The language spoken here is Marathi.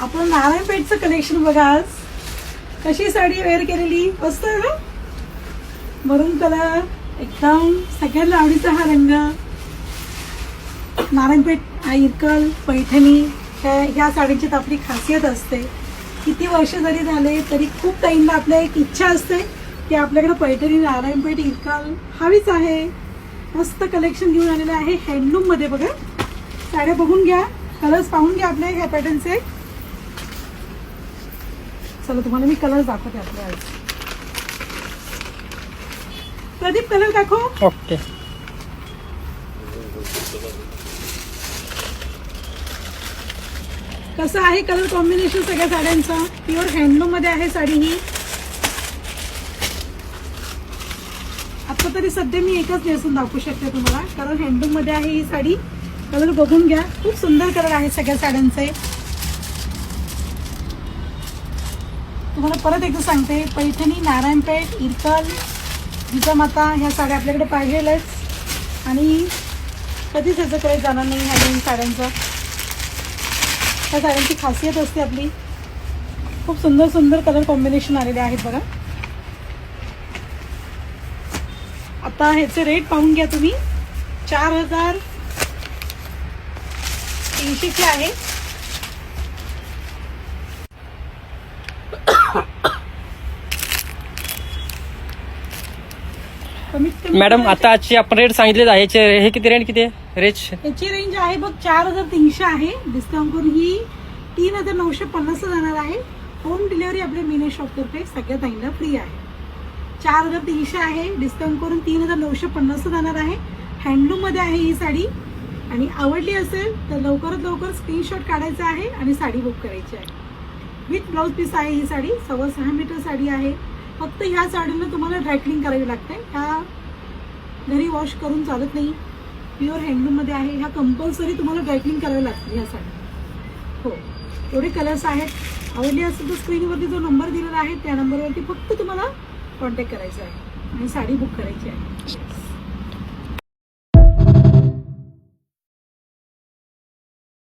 आपण नारायणपेठचं कलेक्शन बघा आज. कशी साडी वेअर केलेली मस्त आहे ना. मरून कलर एकदम सगळ्यांना आवडीचा हा रंग. नारायणपेठ इरकल पैठणी ह्या साडीची तर आपली खासियत असते. किती वर्ष जरी झाले तरी खूप ताईंना आपल्या एक इच्छा असते की आपल्याकडे पैठणी नारायणपेठ इरकल हवीच आहे. मस्त कलेक्शन घेऊन आलेलं आहे हँडलूम मध्ये. बघा साड्या बघून घ्या, कलर्स पाहून घ्या आपल्या ह्या पॅटर्नचे. चला तुम्हाला मी कलर दाखवते आपल्या आज. प्रदीप कलर दाखव. ओके. कसं आहे कलर कॉम्बिनेशन सगळ्या साड्यांचा. प्युअर हँडलूम मध्ये आहे साडी ही. आता तरी सध्या मी एकच नेसून दाखवू शकते तुम्हाला कारण हँडलूम मध्ये आहे ही साडी. कलर बघून घ्या, खूप सुंदर कलर आहे सगळ्या साड्यांचे. तुम्हाला परत एकदा सांगते, पैठणी नारायणपेठ इरकल जिजामाता ह्या साड्या आपल्याकडे पाहिजेलच आणि कधीच ह्याचं काही जाणार नाही. ह्या दोन साड्यांचं त्या साड्यांची खासियत असते आपली. खूप सुंदर सुंदर कलर कॉम्बिनेशन आलेले आहेत बघा. आता ह्याचे रेट पाहून घ्या तुम्ही. 4300 चे आहे. कमीत कमी मॅडम आता आजची आपण रेट सांगितलेच आहे. हे किती रेंज किती आहे रेट? याची रेंज आहे बघ 4300 आहे. डिस्काउंट करून ही 3950 जाणार आहे. होम डिलिव्हरी आपल्या मिने शॉप तर्फे सगळ्या ताईंना फ्री आहे. 4300 आहे. डिस्काउंट करून 3950 जाणार आहे. हँडलूम मध्ये आहे ही साडी आणि आवडली असेल तर लवकरात लवकर स्क्रीनशॉट काढायचा आहे आणि साडी बुक करायची आहे. विथ ब्लाउज पीस आहे ही साडी. 6.25 मीटर साडी आहे. फक्त ह्या साडीला तुम्हाला ड्रायक्लिंग करावी लागते. ह्या घरी वॉश करून चालत नाही. प्युअर हँडलूम मध्ये आहे. ह्या कंपल्सरी तुम्हाला ड्रायक्लिंग करावी लागते ह्या साडी. हो, एवढे कलर्स आहेत. आवडली असेल तर स्क्रीनवरती जो नंबर दिलेला आहे त्या नंबरवरती फक्त तुम्हाला कॉन्टॅक्ट करायचा आहे आणि साडी बुक करायची आहे.